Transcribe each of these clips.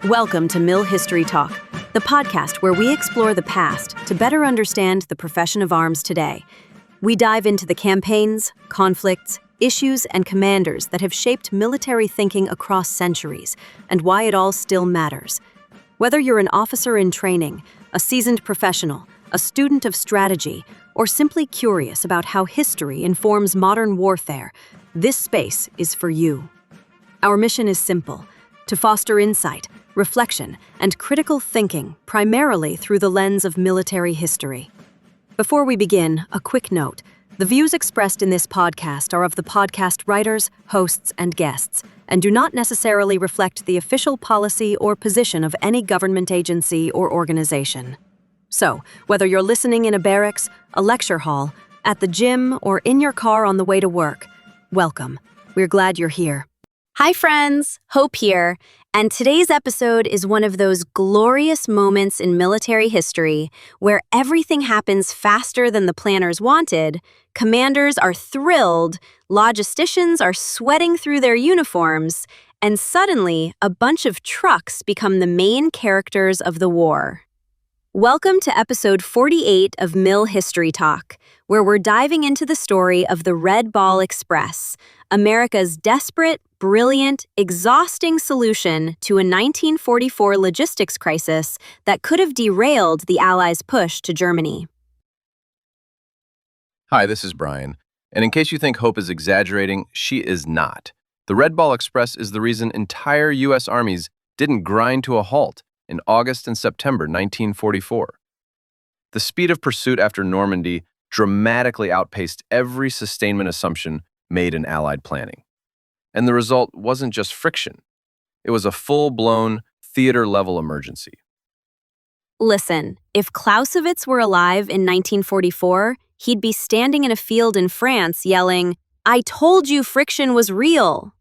Welcome to Mill History Talk, the podcast where we explore the past to better understand the profession of arms today. We dive into the campaigns, conflicts, issues, and commanders that have shaped military thinking across centuries, and why it all still matters. Whether you're an officer in training, a seasoned professional, a student of strategy, or simply curious about how history informs modern warfare, this space is for you. Our mission is simple: to foster insight, reflection, and critical thinking primarily through the lens of military history. Before we begin, a quick note. The views expressed in this podcast are of the podcast writers, hosts, and guests, and do not necessarily reflect the official policy or position of any government agency or organization. So, whether you're listening in a barracks, a lecture hall, at the gym, or in your car on the way to work, welcome. We're glad you're here. Hi friends, Hope here, and today's episode is one of those glorious moments in military history where everything happens faster than the planners wanted, commanders are thrilled, logisticians are sweating through their uniforms, and suddenly a bunch of trucks become the main characters of the war. Welcome to episode 48 of Mill History Talk, where we're diving into the story of the Red Ball Express, America's desperate, brilliant, exhausting solution to a 1944 logistics crisis that could have derailed the Allies' push to Germany. Hi, this is Brian, and in case you think Hope is exaggerating, she is not. The Red Ball Express is the reason entire U.S. armies didn't grind to a halt in August and September 1944. The speed of pursuit after Normandy dramatically outpaced every sustainment assumption made in Allied planning. And the result wasn't just friction. It was a full-blown, theater-level emergency. Listen, if Clausewitz were alive in 1944, he'd be standing in a field in France yelling, "I told you friction was real!"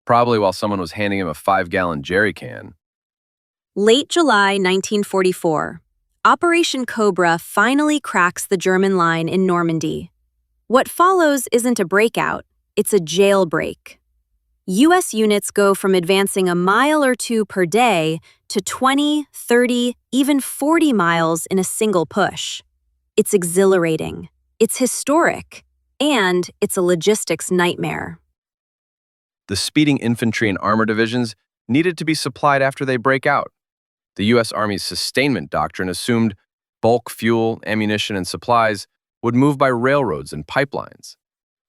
Probably while someone was handing him a 5-gallon jerry can. Late July 1944, Operation Cobra finally cracks the German line in Normandy. What follows isn't a breakout, it's a jailbreak. U.S. units go from advancing a mile or two per day to 20, 30, even 40 miles in a single push. It's exhilarating, it's historic, and it's a logistics nightmare. The speeding infantry and armor divisions needed to be supplied after they break out. The U.S. Army's sustainment doctrine assumed bulk fuel, ammunition, and supplies would move by railroads and pipelines.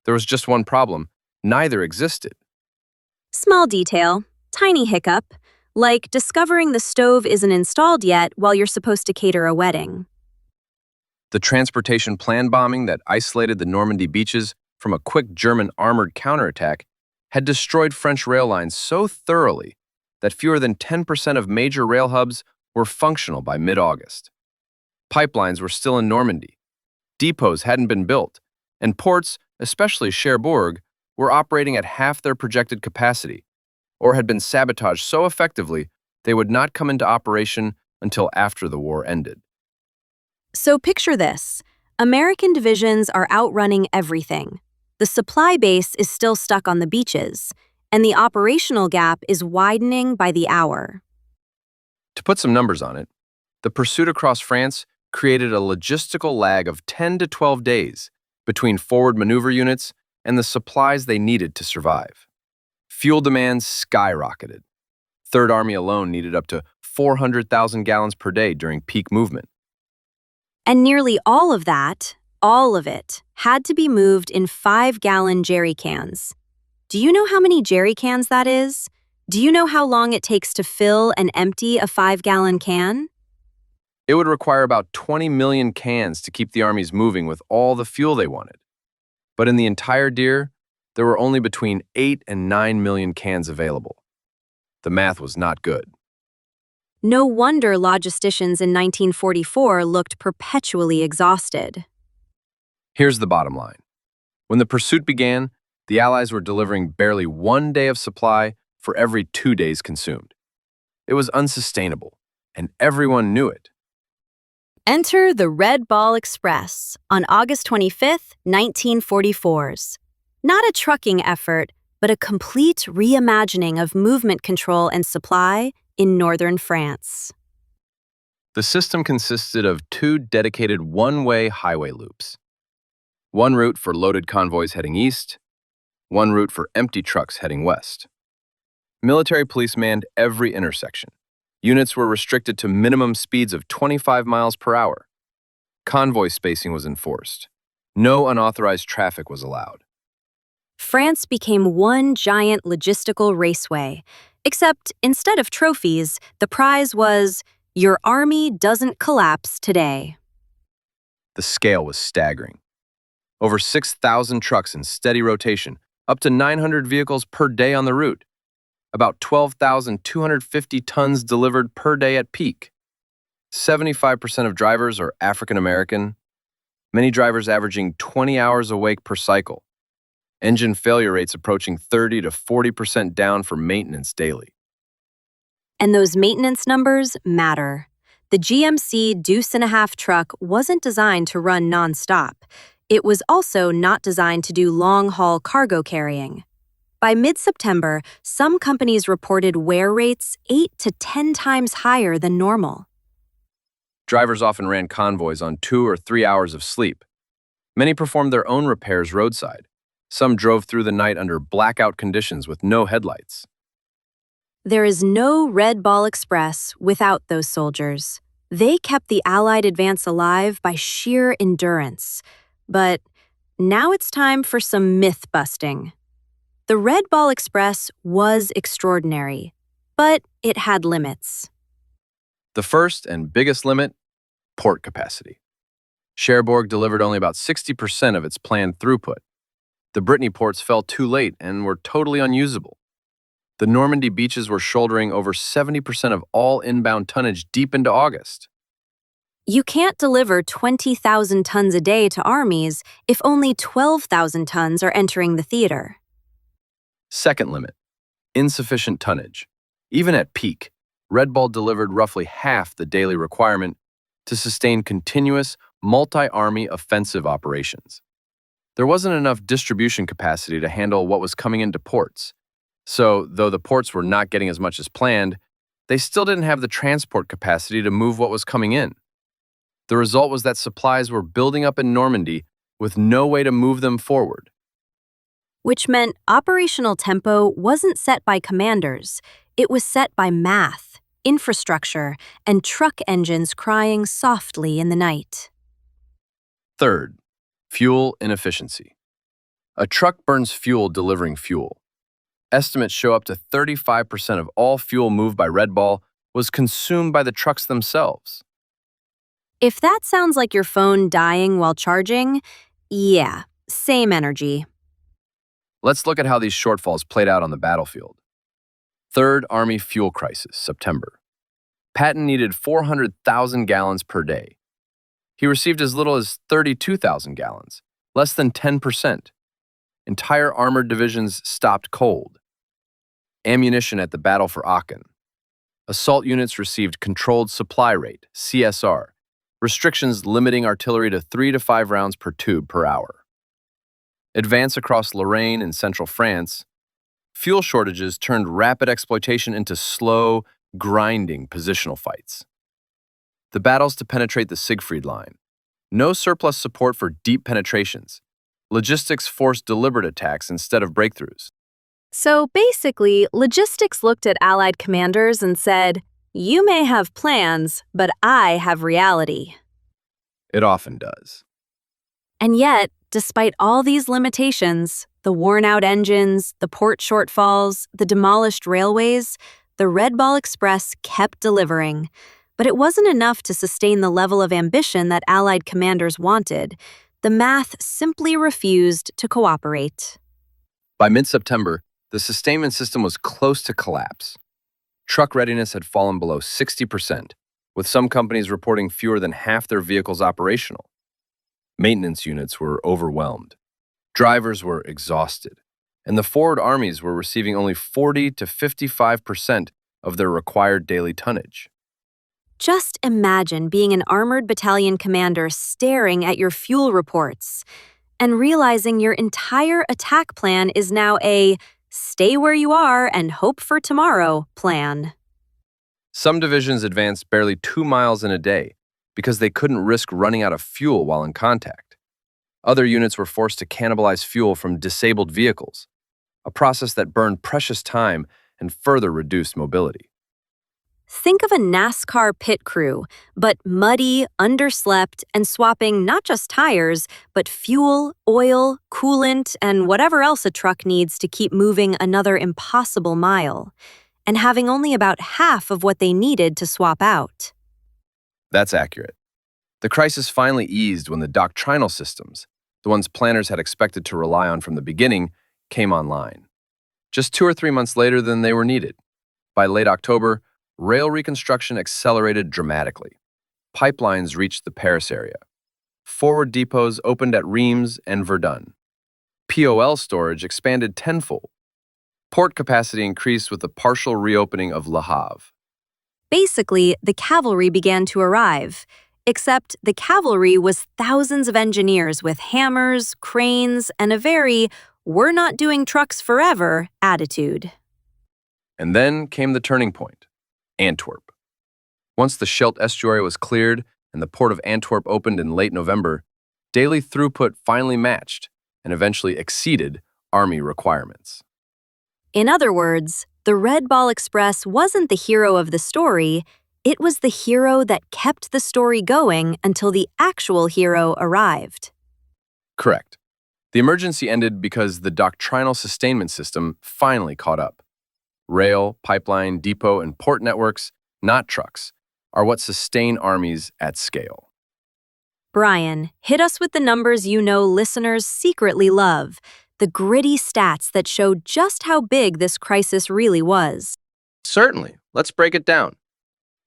There was just one problem: neither existed. Small detail, tiny hiccup, like discovering the stove isn't installed yet while you're supposed to cater a wedding. The transportation plan bombing that isolated the Normandy beaches from a quick German armored counterattack had destroyed French rail lines so thoroughly that fewer than 10% of major rail hubs were functional by mid-August. Pipelines were still in Normandy. Depots hadn't been built, and ports, especially Cherbourg, were operating at half their projected capacity, or had been sabotaged so effectively they would not come into operation until after the war ended. So picture this. American divisions are outrunning everything. The supply base is still stuck on the beaches, and the operational gap is widening by the hour. To put some numbers on it, the pursuit across France created a logistical lag of 10 to 12 days between forward maneuver units and the supplies they needed to survive. Fuel demands skyrocketed. Third Army alone needed up to 400,000 gallons per day during peak movement. And nearly all of it, had to be moved in 5-gallon jerry cans. Do you know how many jerry cans that is? Do you know how long it takes to fill and empty a 5-gallon can? It would require about 20 million cans to keep the armies moving with all the fuel they wanted. But in the entire DIR, there were only between 8 and 9 million cans available. The math was not good. No wonder logisticians in 1944 looked perpetually exhausted. Here's the bottom line. When the pursuit began, the Allies were delivering barely 1 day of supply for every 2 days consumed. It was unsustainable, and everyone knew it. Enter the Red Ball Express on August 25, 1944's. Not a trucking effort, but a complete reimagining of movement control and supply in northern France. The system consisted of two dedicated one-way highway loops. One route for loaded convoys heading east, one route for empty trucks heading west. Military police manned every intersection. Units were restricted to minimum speeds of 25 miles per hour. Convoy spacing was enforced. No unauthorized traffic was allowed. France became one giant logistical raceway, except instead of trophies, the prize was, "Your army doesn't collapse today." The scale was staggering. Over 6,000 trucks in steady rotation, up to 900 vehicles per day on the route. About 12,250 tons delivered per day at peak. 75% of drivers are African American, many drivers averaging 20 hours awake per cycle. Engine failure rates approaching 30 to 40% down for maintenance daily. And those maintenance numbers matter. The GMC Deuce-and-a-half truck wasn't designed to run nonstop. It was also not designed to do long-haul cargo carrying. By mid-September, some companies reported wear rates 8 to 10 times higher than normal. Drivers often ran convoys on 2 or 3 hours of sleep. Many performed their own repairs roadside. Some drove through the night under blackout conditions with no headlights. There is no Red Ball Express without those soldiers. They kept the Allied advance alive by sheer endurance. But now it's time for some myth-busting. The Red Ball Express was extraordinary, but it had limits. The first and biggest limit, port capacity. Cherbourg delivered only about 60% of its planned throughput. The Brittany ports fell too late and were totally unusable. The Normandy beaches were shouldering over 70% of all inbound tonnage deep into August. You can't deliver 20,000 tons a day to armies if only 12,000 tons are entering the theater. Second limit, insufficient tonnage. Even at peak, Red Bull delivered roughly half the daily requirement to sustain continuous, multi-army offensive operations. There wasn't enough distribution capacity to handle what was coming into ports. So, though the ports were not getting as much as planned, they still didn't have the transport capacity to move what was coming in. The result was that supplies were building up in Normandy with no way to move them forward. Which meant operational tempo wasn't set by commanders. It was set by math, infrastructure, and truck engines crying softly in the night. Third, fuel inefficiency. A truck burns fuel delivering fuel. Estimates show up to 35% of all fuel moved by Red Bull was consumed by the trucks themselves. If that sounds like your phone dying while charging, yeah, same energy. Let's look at how these shortfalls played out on the battlefield. Third Army fuel crisis, September. Patton needed 400,000 gallons per day. He received as little as 32,000 gallons, less than 10%. Entire armored divisions stopped cold. Ammunition at the battle for Aachen. Assault units received controlled supply rate, CSR, restrictions limiting artillery to 3 to 5 rounds per tube per hour. Advance across Lorraine and central France. Fuel shortages turned rapid exploitation into slow, grinding positional fights. The battles to penetrate the Siegfried Line. No surplus support for deep penetrations. Logistics forced deliberate attacks instead of breakthroughs. So basically, logistics looked at Allied commanders and said, "You may have plans, but I have reality." It often does. And yet, despite all these limitations, the worn-out engines, the port shortfalls, the demolished railways, the Red Ball Express kept delivering. But it wasn't enough to sustain the level of ambition that Allied commanders wanted. The math simply refused to cooperate. By mid-September, the sustainment system was close to collapse. Truck readiness had fallen below 60%, with some companies reporting fewer than half their vehicles operational. Maintenance units were overwhelmed. Drivers were exhausted, and the forward armies were receiving only 40 to 55% of their required daily tonnage. Just imagine being an armored battalion commander staring at your fuel reports and realizing your entire attack plan is now a stay where you are and hope for tomorrow plan. Some divisions advanced barely 2 miles in a day because they couldn't risk running out of fuel while in contact. Other units were forced to cannibalize fuel from disabled vehicles, a process that burned precious time and further reduced mobility. Think of a NASCAR pit crew, but muddy, underslept, and swapping not just tires, but fuel, oil, coolant, and whatever else a truck needs to keep moving another impossible mile, and having only about half of what they needed to swap out. That's accurate. The crisis finally eased when the doctrinal systems, the ones planners had expected to rely on from the beginning, came online. Just 2 or 3 months later than they were needed. By late October, rail reconstruction accelerated dramatically. Pipelines reached the Paris area. Forward depots opened at Reims and Verdun. POL storage expanded tenfold. Port capacity increased with the partial reopening of Le Havre. Basically, the cavalry began to arrive, except the cavalry was thousands of engineers with hammers, cranes, and a very "we're not doing trucks forever" attitude. And then came the turning point, Antwerp. Once the Scheldt estuary was cleared and the port of Antwerp opened in late November, daily throughput finally matched and eventually exceeded Army requirements. In other words, the Red Ball Express wasn't the hero of the story, it was the hero that kept the story going until the actual hero arrived. Correct. The emergency ended because the doctrinal sustainment system finally caught up. Rail, pipeline, depot, and port networks, not trucks, are what sustain armies at scale. Brian, hit us with the numbers you know listeners secretly love, the gritty stats that show just how big this crisis really was. Certainly. Let's break it down.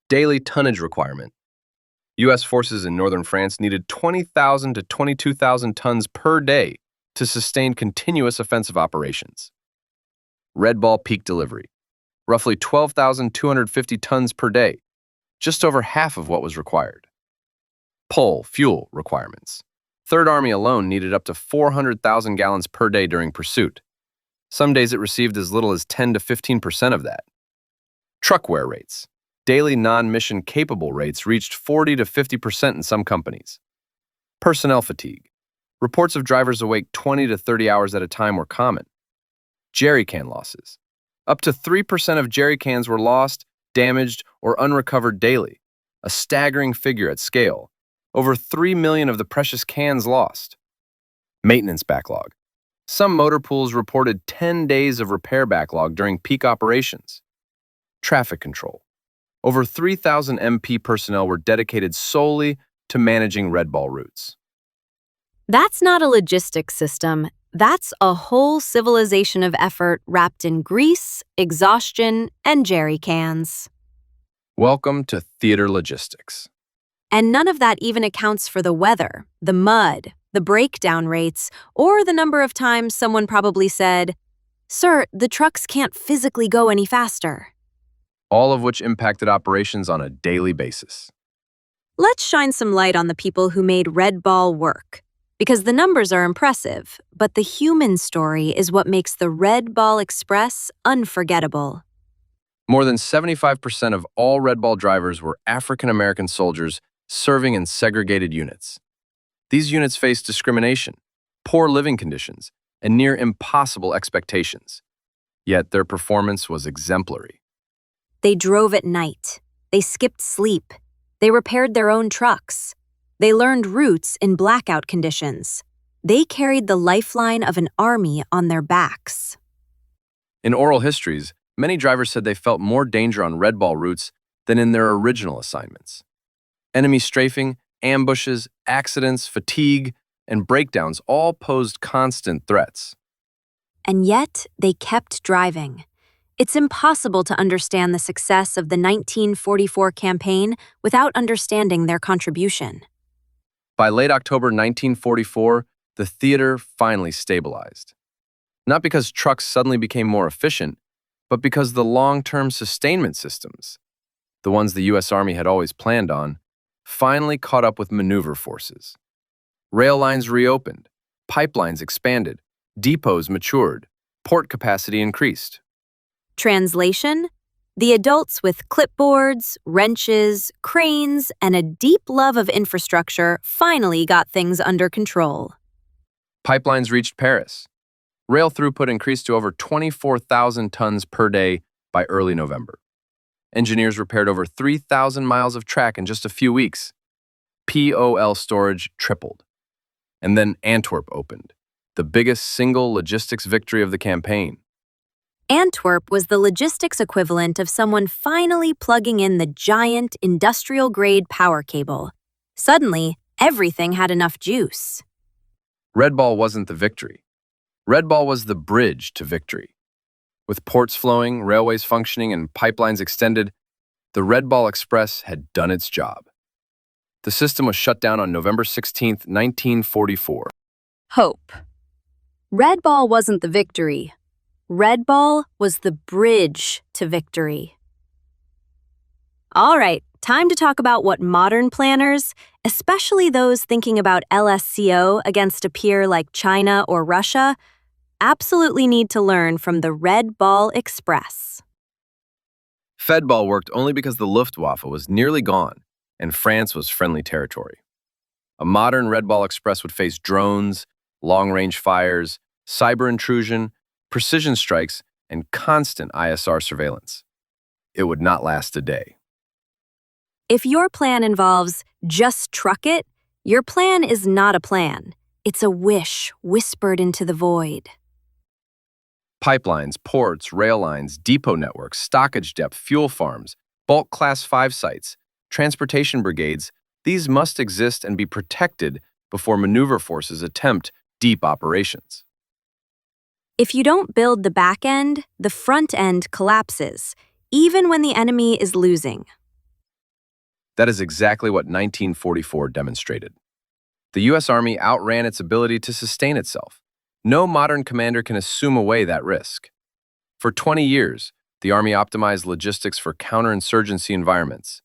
Daily tonnage requirement. U.S. forces in northern France needed 20,000 to 22,000 tons per day to sustain continuous offensive operations. Red Ball peak delivery. Roughly 12,250 tons per day, just over half of what was required. Pole fuel requirements. Third Army alone needed up to 400,000 gallons per day during pursuit. Some days it received as little as 10 to 15% of that. Truck wear rates. Daily non-mission capable rates reached 40 to 50% in some companies. Personnel fatigue. Reports of drivers awake 20 to 30 hours at a time were common. Jerry can losses. Up to 3% of jerry cans were lost, damaged, or unrecovered daily, a staggering figure at scale. Over 3 million of the precious cans lost. Maintenance backlog. Some motor pools reported 10 days of repair backlog during peak operations. Traffic control. Over 3,000 MP personnel were dedicated solely to managing Red Ball routes. That's not a logistics system. That's a whole civilization of effort wrapped in grease, exhaustion, and jerry cans. Welcome to theater logistics. And none of that even accounts for the weather, the mud, the breakdown rates, or the number of times someone probably said, "Sir, the trucks can't physically go any faster." All of which impacted operations on a daily basis. Let's shine some light on the people who made Red Ball work. Because the numbers are impressive, but the human story is what makes the Red Ball Express unforgettable. More than 75% of all Red Ball drivers were African American soldiers serving in segregated units. These units faced discrimination, poor living conditions, and near impossible expectations. Yet their performance was exemplary. They drove at night. They skipped sleep. They repaired their own trucks. They learned routes in blackout conditions. They carried the lifeline of an army on their backs. In oral histories, many drivers said they felt more danger on Red Ball routes than in their original assignments. Enemy strafing, ambushes, accidents, fatigue, and breakdowns all posed constant threats. And yet, they kept driving. It's impossible to understand the success of the 1944 campaign without understanding their contribution. By late October 1944, the theater finally stabilized. Not because trucks suddenly became more efficient, but because the long-term sustainment systems, the ones the U.S. Army had always planned on, finally caught up with maneuver forces. Rail lines reopened, pipelines expanded, depots matured, port capacity increased. Translation: The adults with clipboards, wrenches, cranes, and a deep love of infrastructure finally got things under control. Pipelines reached Paris. Rail throughput increased to over 24,000 tons per day by early November. Engineers repaired over 3,000 miles of track in just a few weeks. POL storage tripled. And then Antwerp opened, the biggest single logistics victory of the campaign. Antwerp was the logistics equivalent of someone finally plugging in the giant industrial-grade power cable. Suddenly, everything had enough juice. Red Ball wasn't the victory. Red Ball was the bridge to victory. With ports flowing, railways functioning, and pipelines extended, the Red Ball Express had done its job. The system was shut down on November 16, 1944. Hope. Red Ball wasn't the victory. Red Ball was the bridge to victory. All right, time to talk about what modern planners, especially those thinking about LSCO against a peer like China or Russia, absolutely need to learn from the Red Ball Express. Fedball worked only because the Luftwaffe was nearly gone and France was friendly territory. A modern Red Ball Express would face drones, long-range fires, cyber intrusion, precision strikes, and constant ISR surveillance. It would not last a day. If your plan involves just truck it, your plan is not a plan. It's a wish whispered into the void. Pipelines, ports, rail lines, depot networks, stockage depth, fuel farms, bulk Class 5 sites, transportation brigades, these must exist and be protected before maneuver forces attempt deep operations. If you don't build the back end, the front end collapses, even when the enemy is losing. That is exactly what 1944 demonstrated. The U.S. Army outran its ability to sustain itself. No modern commander can assume away that risk. For 20 years, the Army optimized logistics for counterinsurgency environments.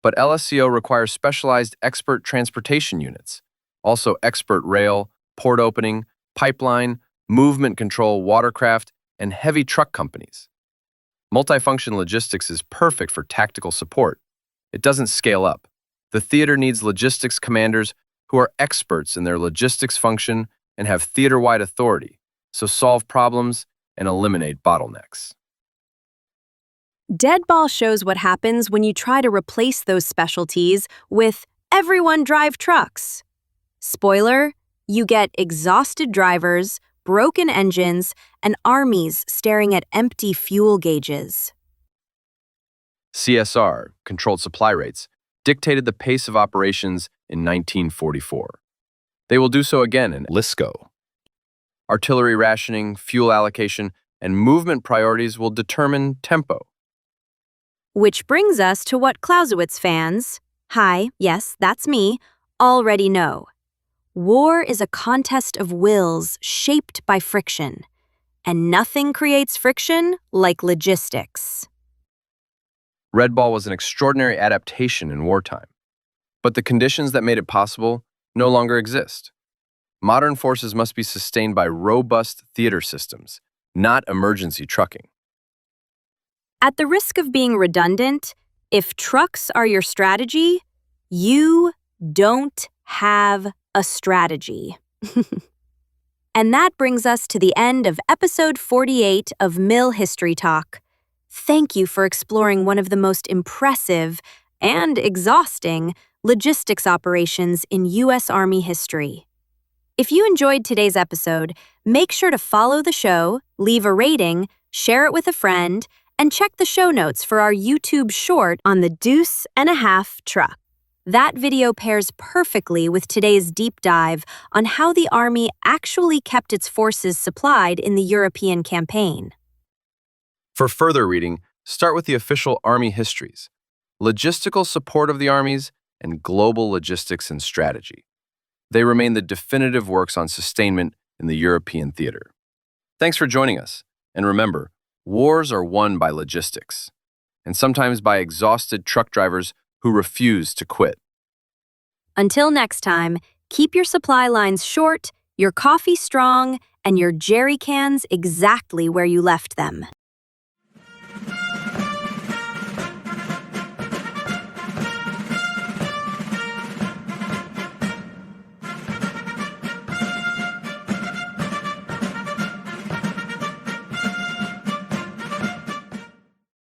But LSCO requires specialized expert transportation units, also expert rail, port opening, pipeline, movement control, watercraft, and heavy truck companies. Multifunction logistics is perfect for tactical support. It doesn't scale up. The theater needs logistics commanders who are experts in their logistics function and have theater-wide authority, so solve problems and eliminate bottlenecks. Deadball shows what happens when you try to replace those specialties with everyone drive trucks. Spoiler, you get exhausted drivers, broken engines, and armies staring at empty fuel gauges. CSR, controlled supply rates, dictated the pace of operations in 1944. They will do so again in LSCO. Artillery rationing, fuel allocation, and movement priorities will determine tempo. Which brings us to what Clausewitz fans, hi, yes, that's me, already know. War is a contest of wills shaped by friction, and nothing creates friction like logistics. Red Ball was an extraordinary adaptation in wartime, but the conditions that made it possible no longer exist. Modern forces must be sustained by robust theater systems, not emergency trucking. At the risk of being redundant, if trucks are your strategy, you don't have a strategy. And that brings us to the end of episode 48 of Mill History Talk. Thank you for exploring one of the most impressive and exhausting logistics operations in U.S. Army history. If you enjoyed today's episode, make sure to follow the show, leave a rating, share it with a friend, and check the show notes for our YouTube short on the deuce and a half truck. That video pairs perfectly with today's deep dive on how the Army actually kept its forces supplied in the European campaign. For further reading, start with the official Army histories, logistical support of the armies, and global logistics and strategy. They remain the definitive works on sustainment in the European theater. Thanks for joining us, and remember, wars are won by logistics, and sometimes by exhausted truck drivers who refuse to quit. Until next time, keep your supply lines short, your coffee strong, and your jerry cans exactly where you left them.